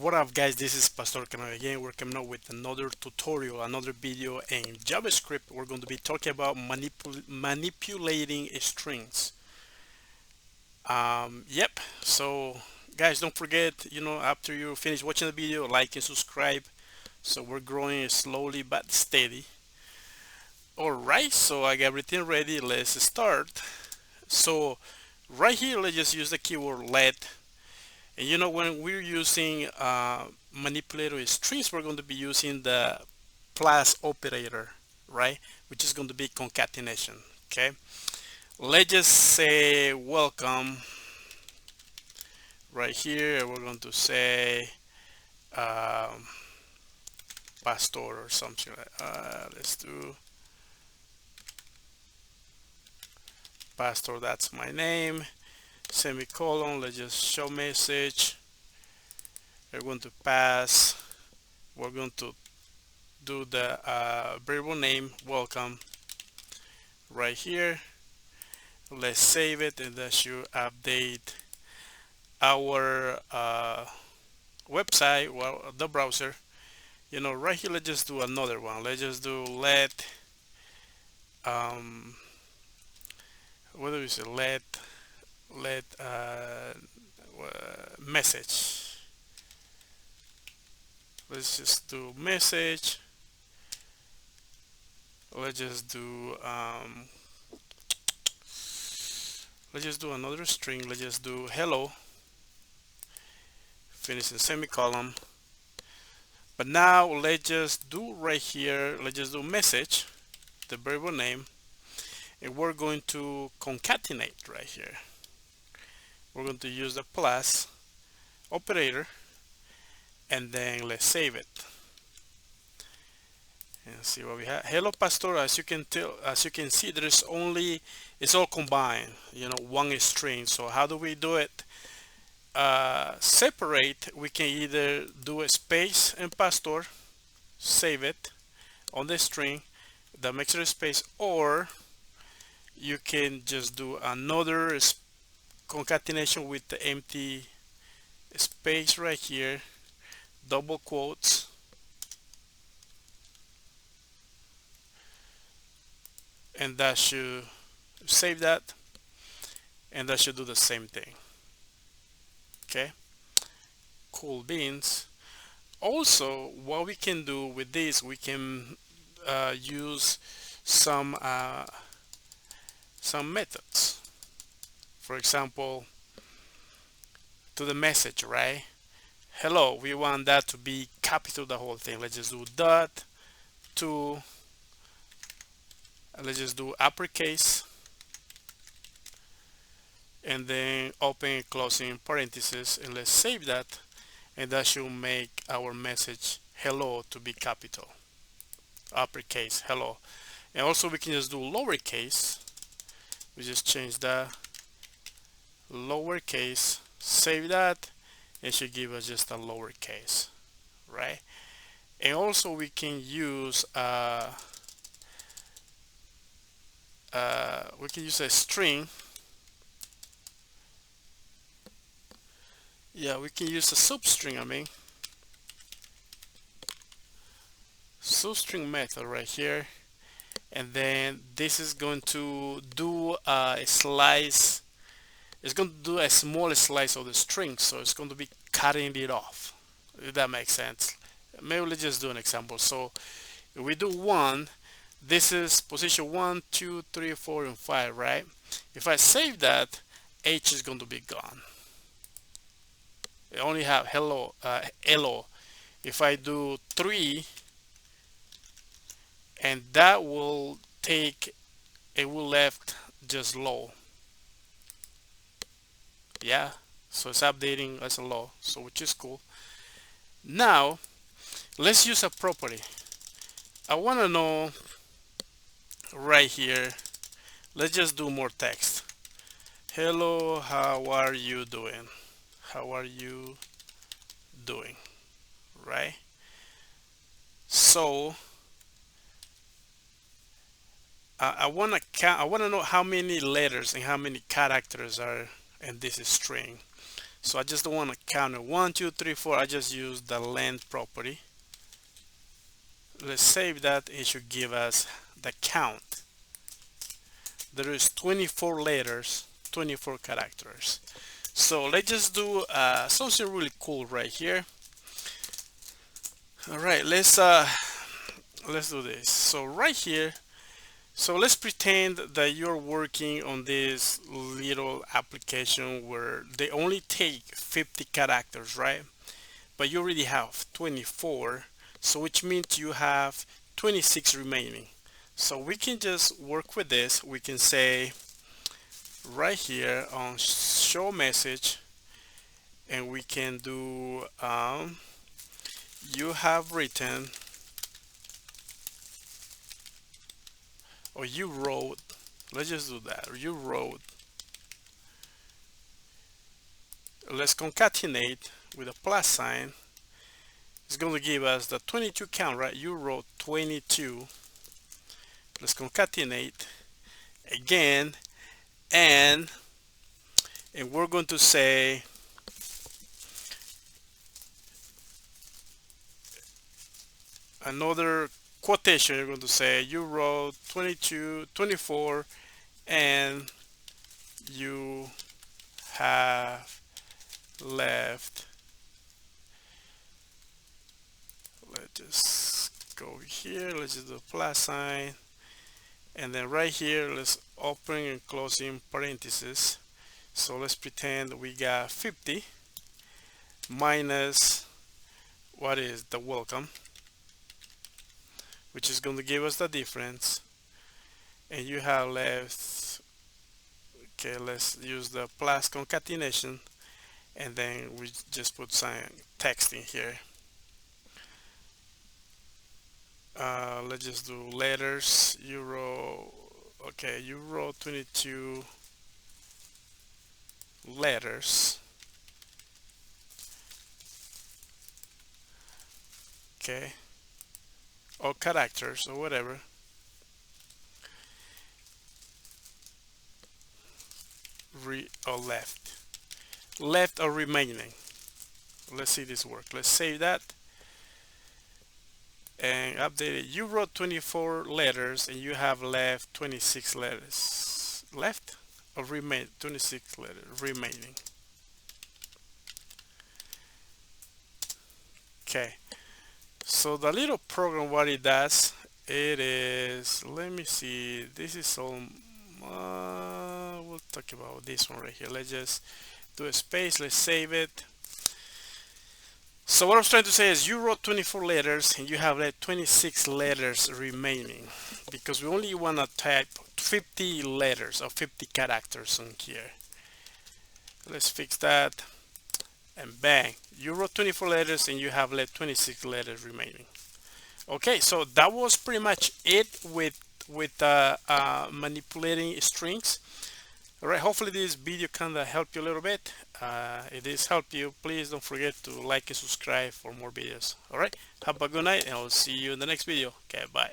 What up, guys? This is Pastor Canal again. We're coming up with another tutorial, another video in JavaScript. We're going to be talking about manipulating strings. Yep. So, guys, don't forget, after you finish watching the video, like and subscribe. So we're growing slowly but steady. All right. So I got everything ready. Let's start. So right here, let's just use the keyword let. And when we're using manipulator strings, we're going to be using the plus operator, right? Which is going to be concatenation. Okay. Let's just say welcome right here. We're going to say um, pastor or something like let's do pastor. That's my name. Semicolon. Let's just show message. We're going to pass. We're going to do the variable name welcome right here. Let's save it, and that should update our website, well, the browser. Right here, let's just do another one. Let's just do let what do we say? Let message. Let's just do message. Let's just do another string. Let's just do hello. Finish in semicolon. But now let's just do right here. Let's just do message, the variable name, and we're going to concatenate right here. We're going to use the plus operator, and then let's save it and see what we have. Hello pastor. As you can tell, as you can see, there's only, it's all combined, one string. So how do we do it? Separate, we can either do a space and pastor, save it on the string that makes it a space, or you can just do another concatenation with the empty space right here, double quotes, and that should save that, and that should do the same thing. Okay, cool beans. Also, what we can do with this, we can use some methods. For example, to the message, right? Hello, we want that to be capital, the whole thing. Let's just do dot to, let's just do uppercase, and then open and closing parentheses, and let's save that, and that should make our message hello to be capital, uppercase, hello. And also we can just do lowercase. We just change the lowercase, save that, it should give us just a lowercase, right? And also we can use a string. Yeah, we can use a substring, substring method right here, and then this is going to do a slice. It's going to do a small slice of the string, so it's going to be cutting it off, if that makes sense. Maybe let's just do an example. So if we do 1, this is position 1, 2, 3, 4, and 5, right? If I save that, H is going to be gone. I only have hello, hello. If I do 3, and that will take, it will left just low. Yeah, so it's updating as a low, so which is cool. Now let's use a property. I want to know right here, let's just do more text. Hello, how are you doing? How are you doing? Right? So I want to count. I want to know how many letters and how many characters are in this string. So I just don't want to count it 1 2 3 4. I just use the length property. Let's save that. It should give us the count. There is 24 letters, 24 characters. So let's just do something really cool right here. All right, let's do this. So right here, so let's pretend that you're working on this little application where they only take 50 characters, right? But you already have 24, so which means you have 26 remaining. So we can just work with this. We can say right here on show message, and we can do you have written, or you wrote. Let's just do that. You wrote. Let's concatenate with a plus sign. It's going to give us the 22 count, right? You wrote 22. Let's concatenate again, and we're going to say another quotation. You're going to say you wrote 22 24 and you have left. Let's just go here. Let's just do a plus sign, and then right here let's open and closing parentheses. So let's pretend we got 50 minus what is the welcome, which is going to give us the difference, and you have left. Okay, let's use the plus concatenation, and then we just put some text in here. Let's just do letters. You wrote, okay, you wrote 22 letters. Okay, or characters or whatever. Or left or remaining. Let's see this work. Let's save that and update it. You wrote 24 letters and you have left 26 letters. Left or remain 26 letters remaining. Okay, so the little program, what it does, it is, let me see, this is all we'll talk about this one right here. Let's just do a space. Let's save it. So what I was trying to say is you wrote 24 letters and you have like 26 letters remaining, because we only want to type 50 letters or 50 characters on here. Let's fix that, and bang, you wrote 24 letters and you have like 26 letters remaining. Okay, so that was pretty much it with manipulating strings. All right, hopefully this video kind of helped you a little bit. If this helped you, please don't forget to like and subscribe for more videos. All right, have a good night, and I'll see you in the next video. Okay, bye.